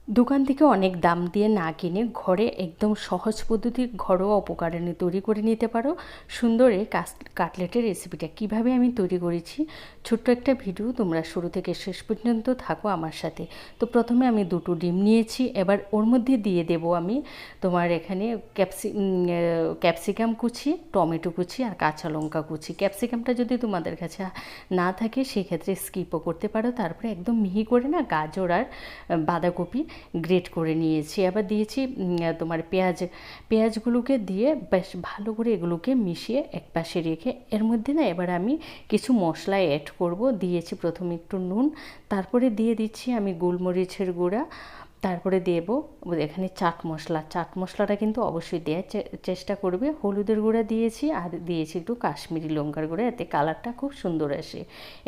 দোকান থেকে অনেক দাম দিয়ে না কিনে ঘরে একদম সহজ পদ্ধতির ঘরোয়া উপকরণে তৈরি করে নিতে পারো সুন্দর এই কাটলেটের রেসিপিটা। কিভাবে আমি তৈরি করেছি ছোট্ট একটা ভিডিও, তোমরা শুরু থেকে শেষ পর্যন্ত থাকো আমার সাথে। তো প্রথমে আমি দুটো ডিম নিয়েছি, এবার ওর মধ্যে দিয়ে দেব আমি তোমার এখানে ক্যাপসিকাম কুচি, টমেটো কুচি আর কাঁচা লঙ্কা কুচি। ক্যাপসিকামটা যদি তোমাদের কাছে না থাকে সেক্ষেত্রে স্কিপও করতে পারো। তারপরে একদম মিহি করে না গাজর আর বাঁধাকপি গ্রেট করে নিয়েছি। আবার দিয়েছি তোমার পেঁয়াজগুলোকে দিয়ে বেশ ভালো করে এগুলোকে মিশিয়ে একপাশে রেখে এর মধ্যে না এবার আমি কিছু মশলা অ্যাড করব। দিয়েছি প্রথমে একটু নুন, তারপরে দিয়ে দিচ্ছি আমি গোলমরিচের গুঁড়া, তারপরে দেব এখানে চাট মশলাটা কিন্তু অবশ্যই দেওয়ার চেষ্টা করবে। হলুদের গুঁড়া দিয়েছি আর দিয়েছি একটু কাশ্মীরি লঙ্কার গুঁড়া, এতে কালারটা খুব সুন্দর আসে।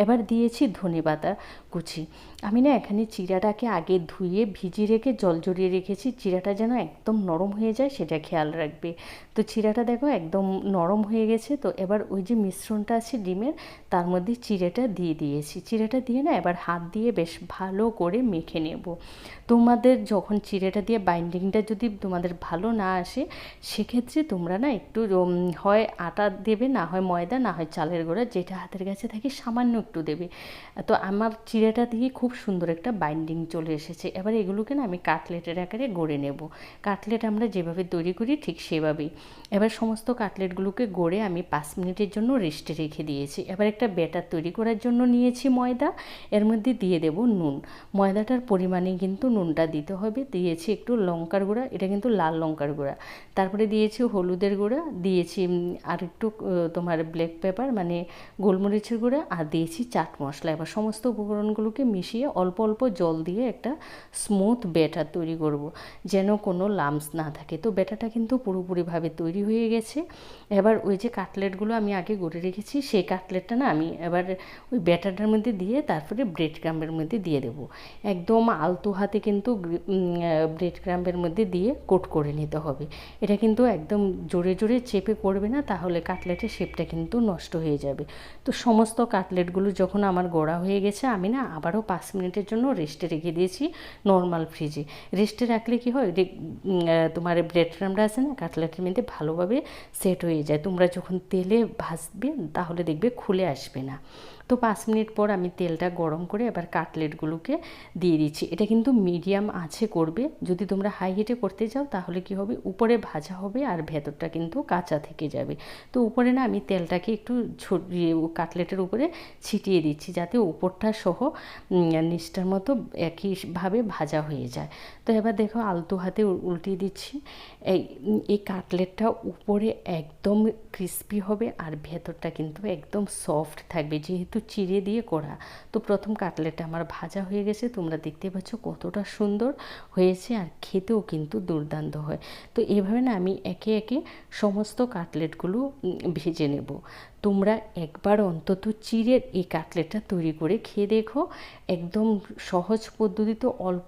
এবার দিয়েছি ধনেপাতা কুচি। আমি না এখানে চিড়াটাকে আগে ধুয়ে ভিজিয়ে রেখে জল জড়িয়ে রেখেছি, চিড়াটা যেন একদম নরম হয়ে যায় সেটা খেয়াল রাখবে। তো চিড়াটা দেখো একদম নরম হয়ে গেছে। তো এবার ওই যে মিশ্রণটা আছে ডিমের, তার মধ্যে চিড়াটা দিয়ে দিয়েছি। চিড়াটা দিয়ে না এবার হাত দিয়ে বেশ ভালো করে মেখে নেব। তোমাদের যখন চিড়েটা দিয়ে বাইন্ডিংটা যদি তোমাদের ভালো না আসে সেক্ষেত্রে তোমরা না একটু হয় আটা দেবে, না হয় ময়দা, না হয় চালের গুঁড়া, যেটা হাতের কাছে থাকে সামান্য একটু দেবে। তো আমার চিড়েটা দিয়ে খুব সুন্দর একটা বাইন্ডিং চলে এসেছে। এবার এগুলোকে না আমি কাটলেটের আকারে গড়ে নেব। কাটলেট আমরা যেভাবে তৈরি করি ঠিক সেভাবেই। এবার সমস্ত কাটলেটগুলোকে গড়ে আমি 5 মিনিটের জন্য রেস্টে রেখে দিয়েছি। এবার একটা ব্যাটার তৈরি করার জন্য নিয়েছি ময়দা, এর মধ্যে দিয়ে দেব নুন। ময়দাটার পরিমাণে কিন্তু নুনটা দিতে হবে। দিয়েছি একটু লঙ্কার গুঁড়া, এটা কিন্তু লাল লঙ্কার গুঁড়া, তারপরে দিয়েছি হলুদের গুঁড়া, দিয়েছি আর একটু তোমার ব্ল্যাক পেপার মানে গোলমরিচের গুঁড়া, আর দিয়েছি চাট মশলা। এবার সমস্ত উপকরণগুলোকে মিশিয়ে অল্প অল্প জল দিয়ে একটা স্মুথ ব্যাটার তৈরি করব, যেন কোনো লাম্পস না থাকে। তো ব্যাটারটা কিন্তু পুরোপুরিভাবে তৈরি হয়ে গেছে। এবার ওই যে কাটলেটগুলো আমি আগে গড়ে রেখেছি সেই কাটলেটটা না আমি এবার ওই ব্যাটারটার মধ্যে দিয়ে তারপরে ব্রেড ক্রাম্বের মধ্যে দিয়ে দেবো। একদম আলতো হাতে কিন্তু ব্রেড ক্রাম্বের মধ্যে দিয়ে কোট করে নিতে হবে। এটা কিন্তু একদম জোরে জোরে চেপে করবে না, তাহলে কাটলেটের শেপটা কিন্তু নষ্ট হয়ে যাবে। তো সমস্ত কাটলেটগুলো যখন আমার গড়া হয়ে গেছে আমি না আবারও 5 মিনিটের জন্য রেস্টে রেখে দিয়েছি নর্মাল ফ্রিজে। রেস্টে রাখলে কি হয়, তোমার ব্রেড ক্রাম্বটা আছে না কাটলেটের মধ্যে ভালোভাবে সেট হয়ে যায়। তোমরা যখন তেলে ভাজবে তাহলে দেখবে খুলে আসবে না। তো 5 মিনিট পর আমি তেলটা গরম করে এবার কাটলেটগুলোকে দিয়ে দিচ্ছি। এটা কিন্তু মিডিয়াম আঁচে করবে। যদি তোমরা হাই হিটে করতে চাও তাহলে কি হবে, উপরে ভাজা হবে আর ভেতরটা কিন্তু কাঁচা থেকে যাবে। তো উপরে না আমি তেলটাকে একটু ছড়িয়ে কাটলেটের উপরে ছিটিয়ে দিচ্ছি, যাতে উপরটা সহ নিচটার মতো একইভাবে ভাজা হয়ে যায়। তো এবার দেখো আলতো হাতে উল্টিয়ে দিচ্ছি। এই কাটলেটটা উপরে একদম ক্রিস্পি হবে আর ভেতরটা কিন্তু একদম সফট থাকবে, যেহেতু চিড়ে দিয়ে করা। তো প্রথম কাটলেটটা আমার ভাজা হয়ে গেছে, তোমরা দেখতে পাচ্ছ কতটা সুন্দর হয়েছে আর খেতেও কিন্তু দুর্দান্ত হয়। তো এভাবে না আমি একে একে সমস্ত কাটলেটগুলো ভেজে নেব। তোমরা একবার অন্তত চিড়ের এই কাটলেটটা তৈরি করে খেয়ে দেখো। একদম সহজ পদ্ধতিতে অল্প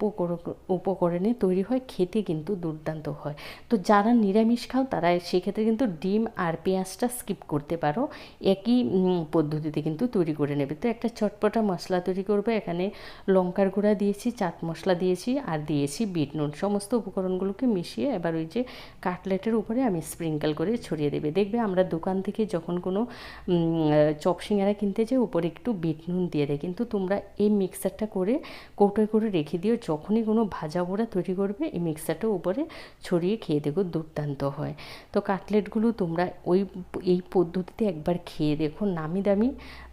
উপকরণে তৈরি হয়, খেতে কিন্তু দুর্দান্ত হয়। তো যারা নিরামিষ খাও তারা সেক্ষেত্রে কিন্তু ডিম আর পেঁয়াজটা স্কিপ করতে পারো, একই পদ্ধতিতে কিন্তু তৈরি করে নেবে। তো একটা চটপটা মশলা তৈরি করবে। এখানে লঙ্কার গুঁড়া দিয়েছি, চাট মশলা দিয়েছি আর দিয়েছি বিট নুন। সমস্ত উপকরণগুলোকে মিশিয়ে এবার ওই যে কাটলেটের উপরে আমি স্প্রিঙ্কেল করে ছড়িয়ে দেবে। দেখবে আমরা দোকান থেকে যখন কোনো চপ সিঙ্গারা কিনতে যাই উপরে একটু বিট নুন দিয়ে দেয়, কিন্তু তোমরা এই মিক্সারটা করে কৌটোয় করে রেখে দিও। যখনই কোনো ভাজা পোড়া তৈরি করবে এই মিক্সারটা উপরে ছড়িয়ে খেয়ে দেখো, দুর্দান্ত হয়। তো কাটলেটগুলো তোমরা এই পদ্ধতিতে একবার খেয়ে দেখো, নামি দামি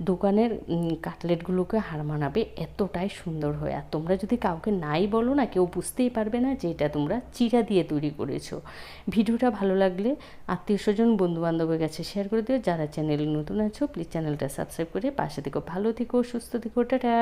দোকানের কাটলেটগুলোকে হার মানাবে, এতটাই সুন্দর হয়। আর তোমরা যদি কাউকে নাই বলো না, কেউ বুঝতেই পারবে না যে এটা তোমরা চিড়া দিয়ে তৈরি করেছো। ভিডিওটা ভালো লাগলে আত্মীয় স্বজন বন্ধুবান্ধবের কাছে শেয়ার করে দিও। যারা চ্যানেলে নতুন আছো প্লিজ চ্যানেলটা সাবস্ক্রাইব করে পাশে থেকো। ভালো থেকো, সুস্থ থেকো, টাটা।